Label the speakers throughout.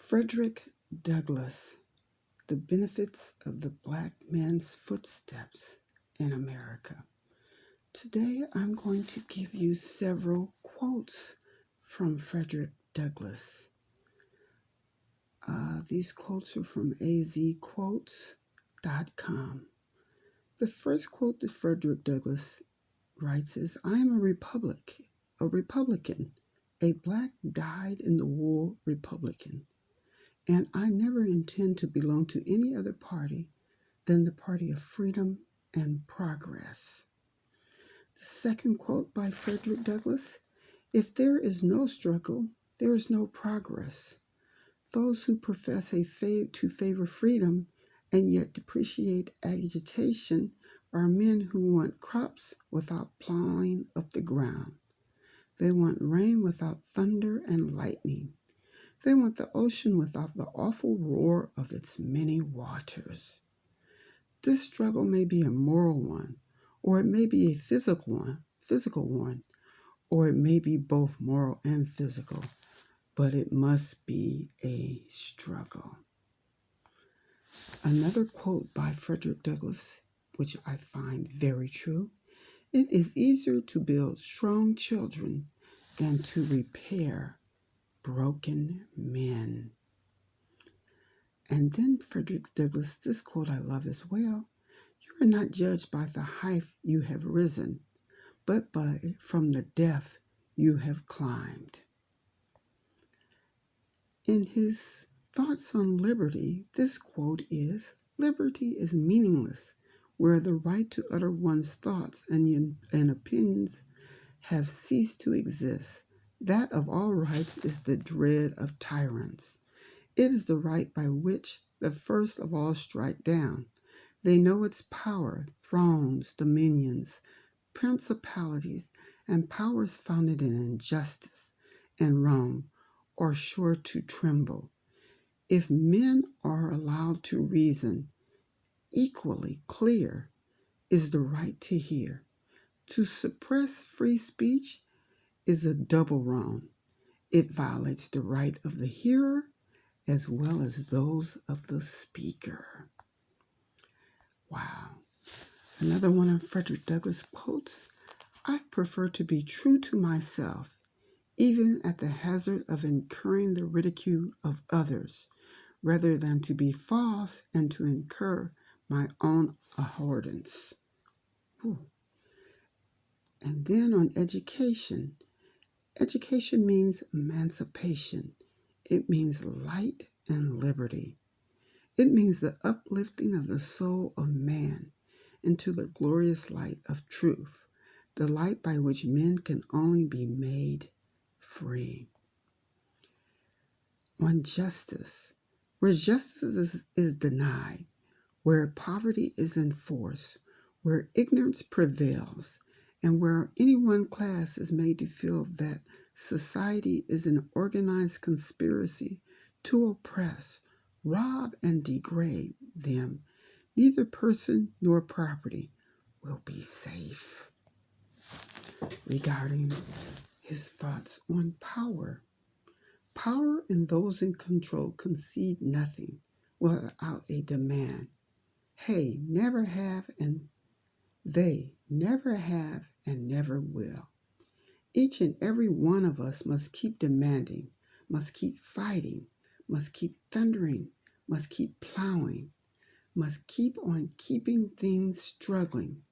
Speaker 1: Frederick Douglass, The Benefits of the Black Man's Footsteps in America. Today I'm going to give you several quotes from Frederick Douglass. These quotes are from azquotes.com. The first quote that Frederick Douglass writes is, "I am a Republican, a black dyed-in-the-wool Republican, and I never intend to belong to any other party than the party of freedom and progress." The second quote by Frederick Douglass, "If there is no struggle, there is no progress. Those who profess to favor freedom and yet depreciate agitation are men who want crops without plowing up the ground. They want rain without thunder and lightning. They want the ocean without the awful roar of its many waters." This struggle may be a moral one, or it may be a physical one, or it may be both moral and physical, but it must be a struggle. Another quote by Frederick Douglass, which I find very true: "It is easier to build strong children than to repair broken men." And then Frederick Douglass, this quote I love as well: "You are not judged by the height you have risen, but from the depth you have climbed." In his thoughts on liberty, this quote is, "Liberty is meaningless where the right to utter one's thoughts and opinions have ceased to exist. That of all rights is the dread of tyrants. It is the right by which the first of all strike down. They know its power, thrones, dominions, principalities, and powers founded in injustice and wrong are sure to tremble. If men are allowed to reason, equally clear is the right to hear. To suppress free speech is a double wrong. It violates the right of the hearer as well as those of the speaker." Wow. Another one of Frederick Douglass quotes, "I prefer to be true to myself, even at the hazard of incurring the ridicule of others, rather than to be false and to incur my own abhorrence." And then on education. Education means emancipation. It means light and liberty. It means the uplifting of the soul of man into the glorious light of truth, the light by which men can only be made free. On justice. Where justice is denied, where poverty is enforced, where ignorance prevails, and where any one class is made to feel that society is an organized conspiracy to oppress, rob, and degrade them, neither person nor property will be safe. Regarding his thoughts on power. Power and those in control concede nothing without a demand. They never have and never will. Each and every one of us must keep demanding, must keep fighting, must keep thundering, must keep plowing, must keep on keeping things struggling,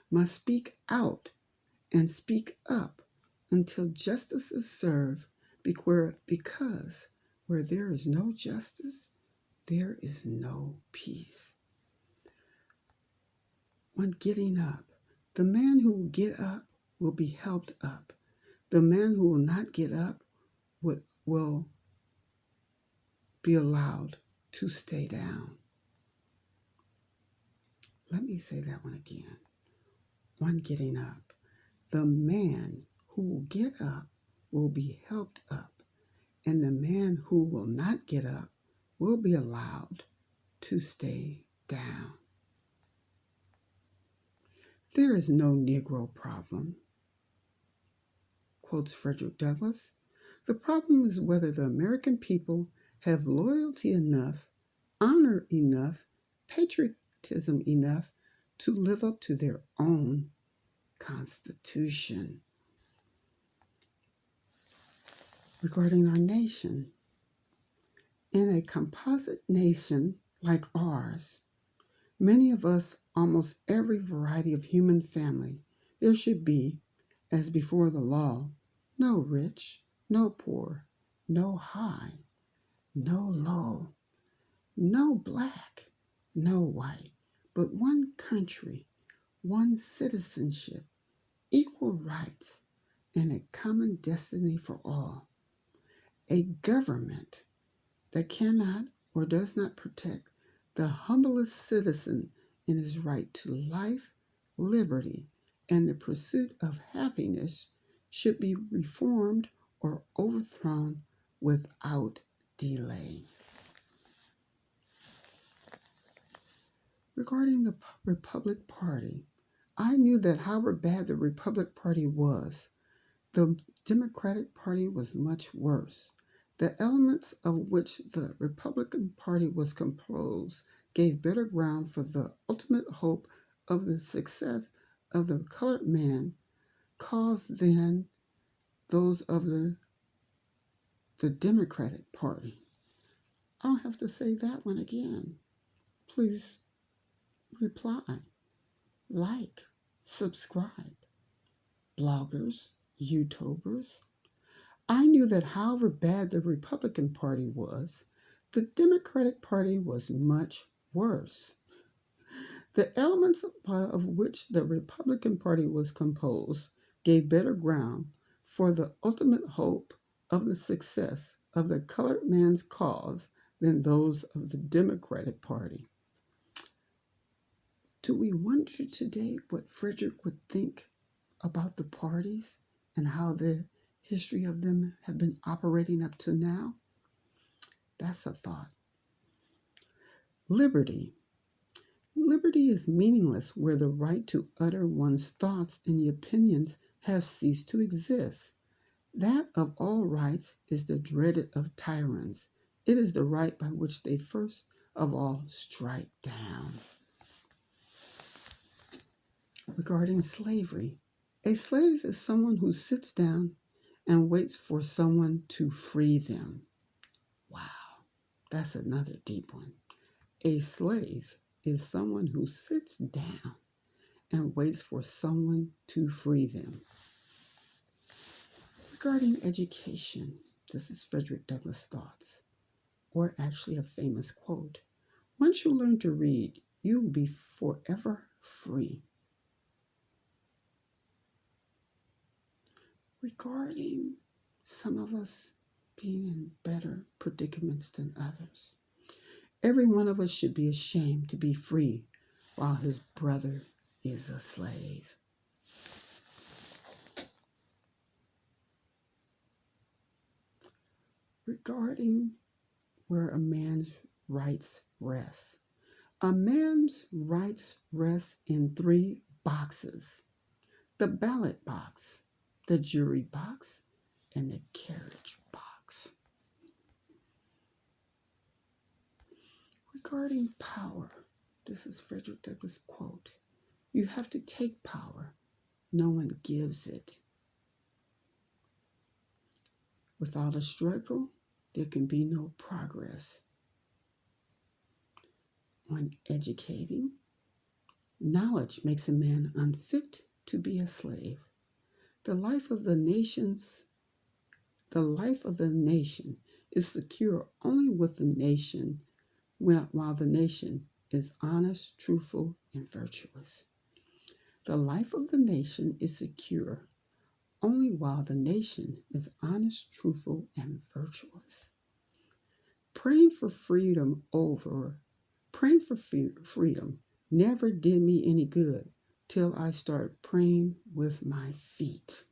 Speaker 1: must speak out and speak up until justice is served, because where there is no justice, there is no peace. On getting up. The man who will get up will be helped up. The man who will not get up will be allowed to stay down. Let me say that one again. On getting up. The man who will get up will be helped up, and the man who will not get up will be allowed to stay down. There is no Negro problem, quotes Frederick Douglass. The problem is whether the American people have loyalty enough, honor enough, patriotism enough to live up to their own Constitution. Regarding our nation, in a composite nation like ours, many of us, almost every variety of human family, there should be, as before the law, no rich, no poor, no high, no low, no black, no white, but one country, one citizenship, equal rights, and a common destiny for all. A government that cannot or does not protect the humblest citizen in his right to life, liberty, and the pursuit of happiness should be reformed or overthrown without delay. Regarding the Republican Party, I knew that however bad the Republican Party was, the Democratic Party was much worse. The elements of which the Republican Party was composed gave better ground for the ultimate hope of the success of the colored man cause than those of the Democratic Party. I'll have to say that one again. Please reply, like, subscribe. Bloggers, YouTubers. I knew that however bad the Republican Party was, the Democratic Party was much worse. The elements of which the Republican Party was composed gave better ground for the ultimate hope of the success of the colored man's cause than those of the Democratic Party. Do we wonder today what Frederick would think about the parties and how the history of them have been operating up to now? That's a thought. Liberty. Liberty is meaningless where the right to utter one's thoughts and opinions has ceased to exist. That of all rights is the dreaded of tyrants. It is the right by which they first of all strike down. Regarding slavery, a slave is someone who sits down and waits for someone to free them. Wow, that's another deep one. A slave is someone who sits down and waits for someone to free them. Regarding education, this is Frederick Douglass' thoughts, or actually a famous quote. Once you learn to read, you will be forever free. Regarding some of us being in better predicaments than others, every one of us should be ashamed to be free while his brother is a slave. Regarding where a man's rights rest, a man's rights rest in 3 boxes: the ballot box, the jury box, and the carriage box. Regarding power, this is Frederick Douglass' quote. You have to take power. No one gives it. Without a struggle, there can be no progress. When educating, knowledge makes a man unfit to be a slave. The life of the nation is secure only with the nation while the nation is honest, truthful, and virtuous. The life of the nation is secure only while the nation is honest, truthful, and virtuous. Praying for freedom never did me any good till I started praying with my feet.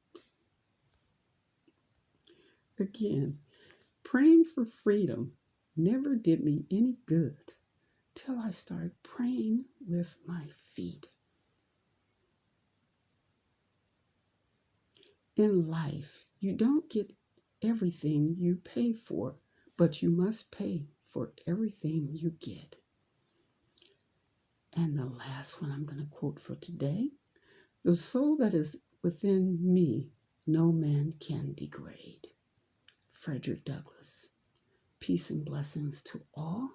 Speaker 1: Again, praying for freedom never did me any good till I started praying with my feet. In life, you don't get everything you pay for, but you must pay for everything you get. And the last one I'm going to quote for today: the soul that is within me, no man can degrade. Frederick Douglass. Peace and blessings to all.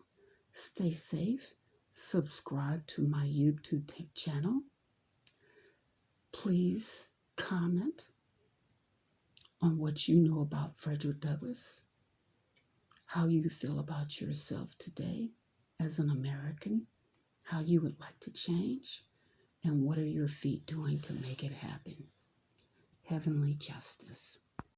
Speaker 1: Stay safe. Subscribe to my YouTube channel. Please comment on what you know about Frederick Douglass, how you feel about yourself today as an American, how you would like to change, and what are your feet doing to make it happen. Heavenly justice.